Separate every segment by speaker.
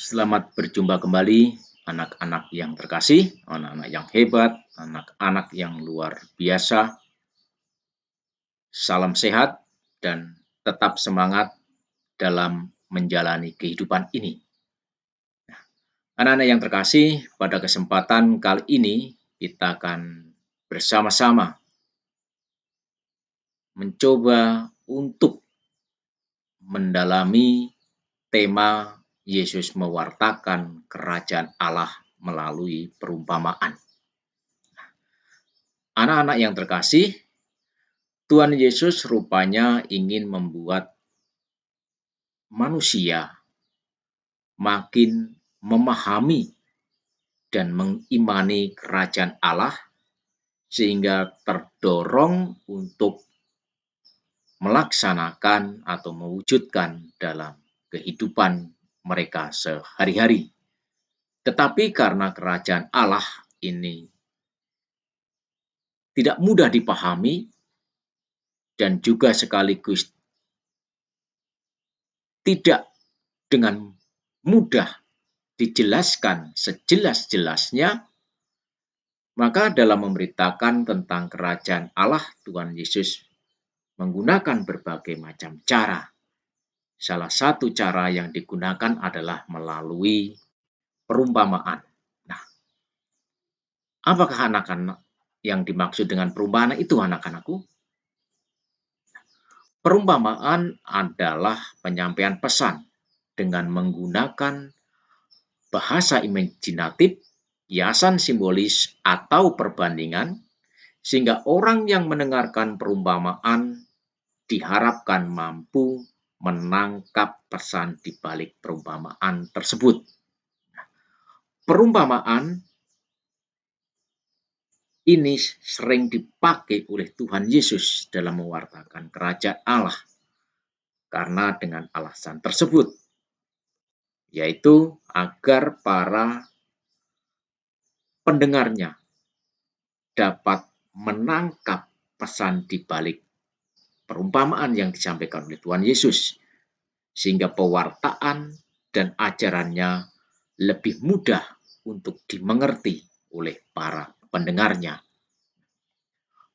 Speaker 1: Selamat berjumpa kembali anak-anak yang terkasih, anak-anak yang hebat, anak-anak yang luar biasa. Salam sehat dan tetap semangat dalam menjalani kehidupan ini. Anak-anak yang terkasih, pada kesempatan kali ini kita akan bersama-sama mencoba untuk mendalami tema Yesus mewartakan kerajaan Allah melalui perumpamaan. Anak-anak yang terkasih, Tuhan Yesus rupanya ingin membuat manusia makin memahami dan mengimani kerajaan Allah sehingga terdorong untuk melaksanakan atau mewujudkan dalam kehidupan mereka sehari-hari. Tetapi karena kerajaan Allah ini tidak mudah dipahami dan juga sekaligus tidak dengan mudah dijelaskan sejelas-jelasnya, maka dalam memberitakan tentang kerajaan Allah, Tuhan Yesus menggunakan berbagai macam cara. Salah satu cara yang digunakan adalah melalui perumpamaan. Nah, apakah anak-anak yang dimaksud dengan perumpamaan itu, anak-anakku? Perumpamaan adalah penyampaian pesan dengan menggunakan bahasa imajinatif, hiasan simbolis, atau perbandingan, sehingga orang yang mendengarkan perumpamaan diharapkan mampu menangkap pesan di balik perumpamaan tersebut. Perumpamaan ini sering dipakai oleh Tuhan Yesus dalam mewartakan kerajaan Allah, karena dengan alasan tersebut, yaitu agar para pendengarnya dapat menangkap pesan di balik perumpamaan yang disampaikan oleh Tuhan Yesus, sehingga pewartaan dan ajarannya lebih mudah untuk dimengerti oleh para pendengarnya.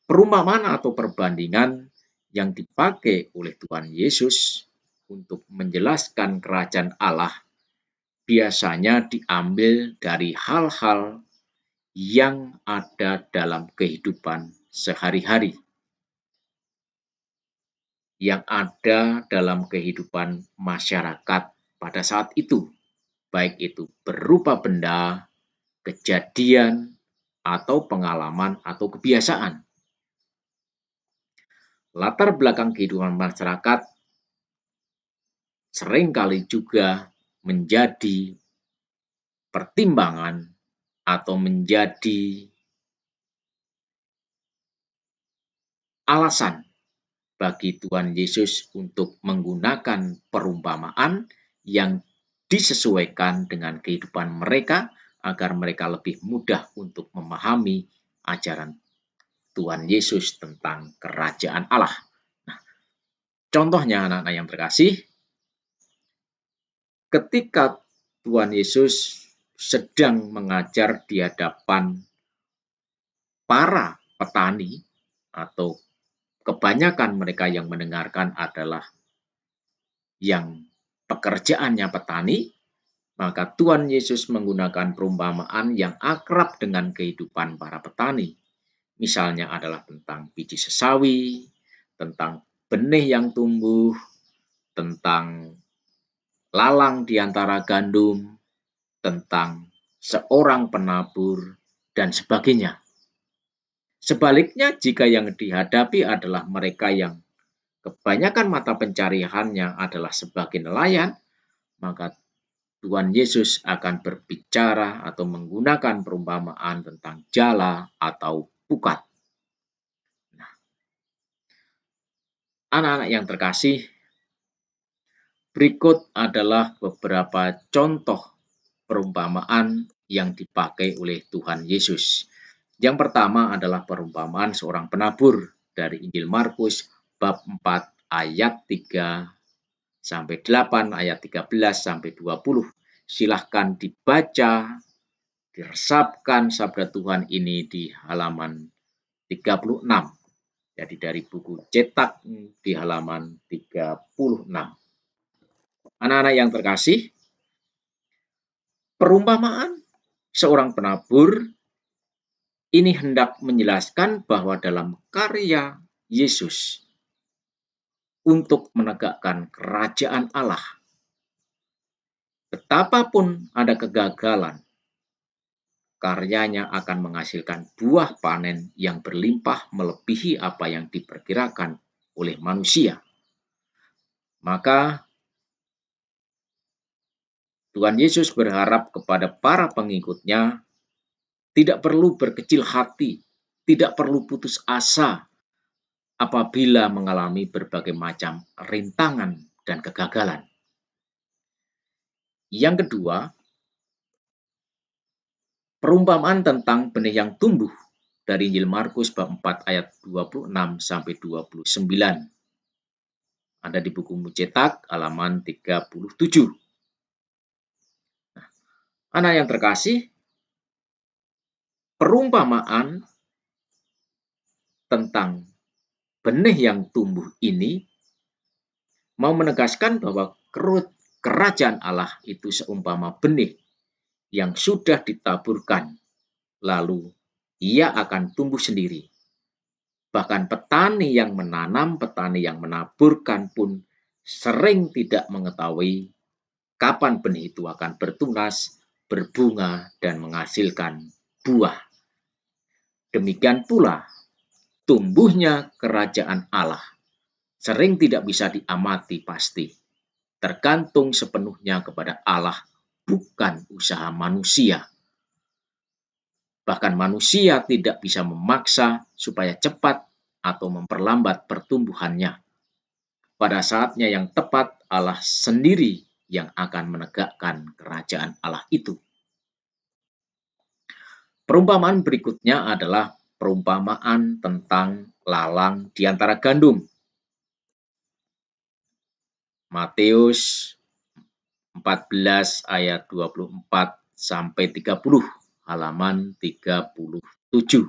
Speaker 1: Perumpamaan atau perbandingan yang dipakai oleh Tuhan Yesus untuk menjelaskan kerajaan Allah biasanya diambil dari hal-hal yang ada dalam kehidupan sehari-hari, yang ada dalam kehidupan masyarakat pada saat itu, baik itu berupa benda, kejadian, atau pengalaman atau kebiasaan. Latar belakang kehidupan masyarakat seringkali juga menjadi pertimbangan atau menjadi alasan bagi Tuhan Yesus untuk menggunakan perumpamaan yang disesuaikan dengan kehidupan mereka agar mereka lebih mudah untuk memahami ajaran Tuhan Yesus tentang kerajaan Allah. Nah, contohnya anak-anak yang terkasih, ketika Tuhan Yesus sedang mengajar di hadapan para petani, atau kebanyakan mereka yang mendengarkan adalah yang pekerjaannya petani, maka Tuhan Yesus menggunakan perumpamaan yang akrab dengan kehidupan para petani. Misalnya adalah tentang biji sesawi, tentang benih yang tumbuh, tentang lalang di antara gandum, tentang seorang penabur, dan sebagainya. Sebaliknya, jika yang dihadapi adalah mereka yang kebanyakan mata pencariannya adalah sebagai nelayan, maka Tuhan Yesus akan berbicara atau menggunakan perumpamaan tentang jala atau pukat. Nah, anak-anak yang terkasih, berikut adalah beberapa contoh perumpamaan yang dipakai oleh Tuhan Yesus. Yang pertama adalah perumpamaan seorang penabur dari Injil Markus bab 4 ayat 3 sampai 8, ayat 13 sampai 20, silahkan dibaca, diresapkan sabda Tuhan ini di halaman 36. Jadi dari buku cetak di halaman 36. Anak-anak yang terkasih, perumpamaan seorang penabur ini hendak menjelaskan bahwa dalam karya Yesus untuk menegakkan kerajaan Allah, betapapun ada kegagalan, karyanya akan menghasilkan buah panen yang berlimpah melebihi apa yang diperkirakan oleh manusia. Maka Tuhan Yesus berharap kepada para pengikutnya tidak perlu berkecil hati, tidak perlu putus asa apabila mengalami berbagai macam rintangan dan kegagalan. Yang kedua, perumpamaan tentang benih yang tumbuh dari Injil Markus bab 4 ayat 26 sampai 29. Ada di buku cetak halaman 37. Anak yang terkasih, perumpamaan tentang benih yang tumbuh ini mau menegaskan bahwa kerajaan Allah itu seumpama benih yang sudah ditaburkan, lalu ia akan tumbuh sendiri. Bahkan petani yang menanam, petani yang menaburkan pun sering tidak mengetahui kapan benih itu akan bertunas, berbunga, dan menghasilkan buah. Demikian pula tumbuhnya kerajaan Allah sering tidak bisa diamati pasti, tergantung sepenuhnya kepada Allah, bukan usaha manusia. Bahkan manusia tidak bisa memaksa supaya cepat atau memperlambat pertumbuhannya. Pada saatnya yang tepat, Allah sendiri yang akan menegakkan kerajaan Allah itu. Perumpamaan berikutnya adalah perumpamaan tentang lalang di antara gandum. Matius 14 ayat 24 sampai 30, halaman 37.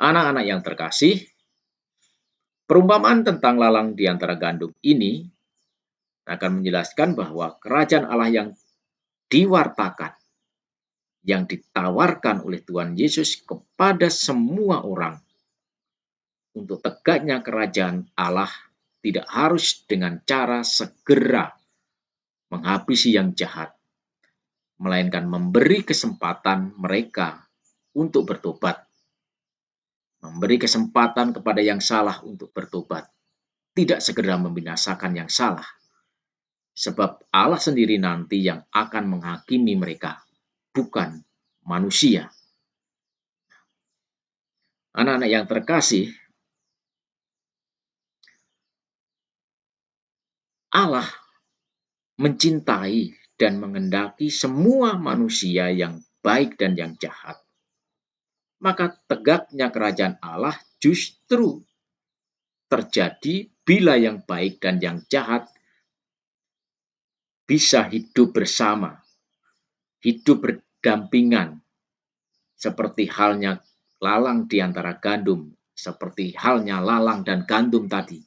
Speaker 1: Anak-anak yang terkasih, perumpamaan tentang lalang di antara gandum ini akan menjelaskan bahwa kerajaan Allah yang diwartakan, yang ditawarkan oleh Tuhan Yesus kepada semua orang untuk tegaknya kerajaan Allah tidak harus dengan cara segera menghabisi yang jahat, melainkan memberi kesempatan mereka untuk bertobat. Memberi kesempatan kepada yang salah untuk bertobat, tidak segera membinasakan yang salah. Sebab Allah sendiri nanti yang akan menghakimi mereka, bukan manusia. Anak-anak yang terkasih, Allah mencintai dan menghendaki semua manusia yang baik dan yang jahat. Maka tegaknya kerajaan Allah justru terjadi bila yang baik dan yang jahat bisa hidup bersama, hidup berdampingan, seperti halnya lalang di antara gandum, seperti halnya lalang dan gandum tadi.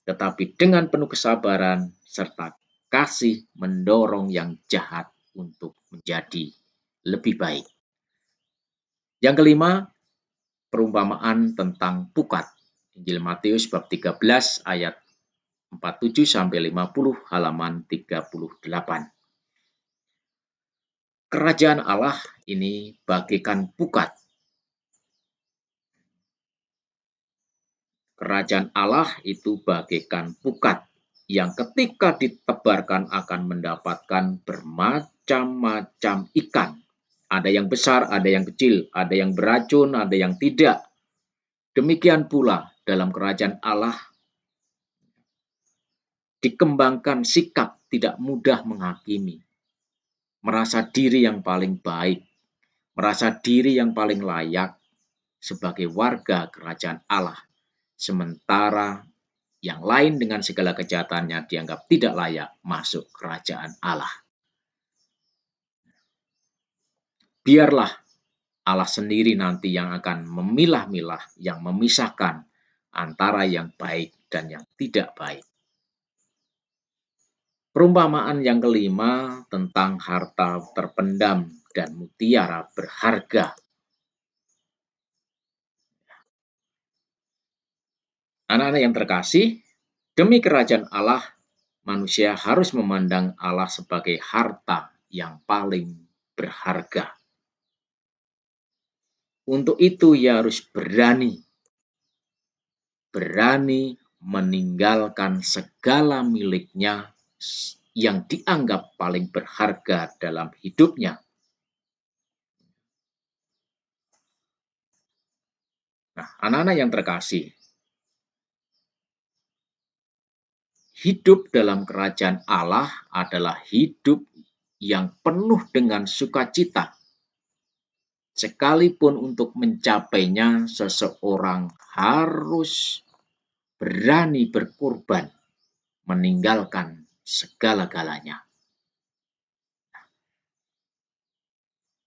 Speaker 1: Tetapi dengan penuh kesabaran serta kasih mendorong yang jahat untuk menjadi lebih baik. Yang kelima, perumpamaan tentang pukat. Injil Matius bab 13 ayat 47 sampai 50, halaman 38. Kerajaan Allah ini bagaikan pukat. Kerajaan Allah itu bagaikan pukat yang ketika ditebarkan akan mendapatkan bermacam-macam ikan. Ada yang besar, ada yang kecil, ada yang beracun, ada yang tidak. Demikian pula dalam kerajaan Allah dikembangkan sikap tidak mudah menghakimi, merasa diri yang paling baik, merasa diri yang paling layak sebagai warga kerajaan Allah. Sementara yang lain dengan segala kejahatannya dianggap tidak layak masuk kerajaan Allah. Biarlah Allah sendiri nanti yang akan memilah-milah, yang memisahkan antara yang baik dan yang tidak baik. Perumpamaan yang kelima tentang harta terpendam dan mutiara berharga. Anak-anak yang terkasih, demi kerajaan Allah, manusia harus memandang Allah sebagai harta yang paling berharga. Untuk itu ia harus berani meninggalkan segala miliknya yang dianggap paling berharga dalam hidupnya. Nah, anak-anak yang terkasih, hidup dalam kerajaan Allah adalah hidup yang penuh dengan sukacita. Sekalipun untuk mencapainya, seseorang harus berani berkorban, meninggalkan segala-galanya.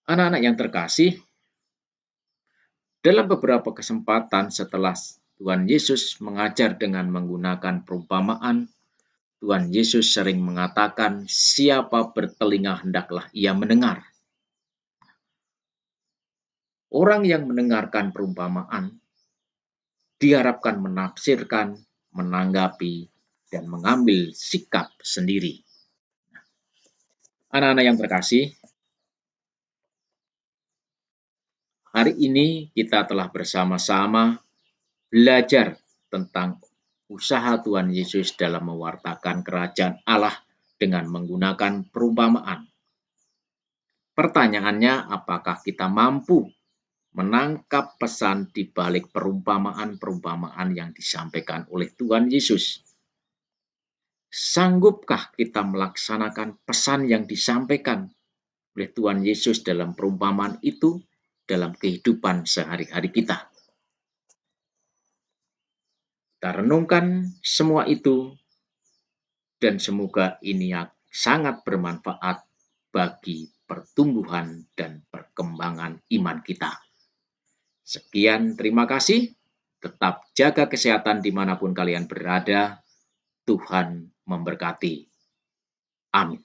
Speaker 1: Anak-anak yang terkasih, dalam beberapa kesempatan setelah Tuhan Yesus mengajar dengan menggunakan perumpamaan, Tuhan Yesus sering mengatakan, "Siapa bertelinga hendaklah ia mendengar." Orang yang mendengarkan perumpamaan diharapkan menafsirkan, menanggapi, dan mengambil sikap sendiri. Anak-anak yang terkasih, hari ini kita telah bersama-sama belajar tentang usaha Tuhan Yesus dalam mewartakan kerajaan Allah dengan menggunakan perumpamaan. Pertanyaannya, apakah kita mampu menangkap pesan di balik perumpamaan-perumpamaan yang disampaikan oleh Tuhan Yesus? Sanggupkah kita melaksanakan pesan yang disampaikan oleh Tuhan Yesus dalam perumpamaan itu dalam kehidupan sehari-hari kita? Kita renungkan semua itu dan semoga ini sangat bermanfaat bagi pertumbuhan dan perkembangan iman kita. Sekian, terima kasih. Tetap jaga kesehatan dimanapun kalian berada. Tuhan memberkati. Amin.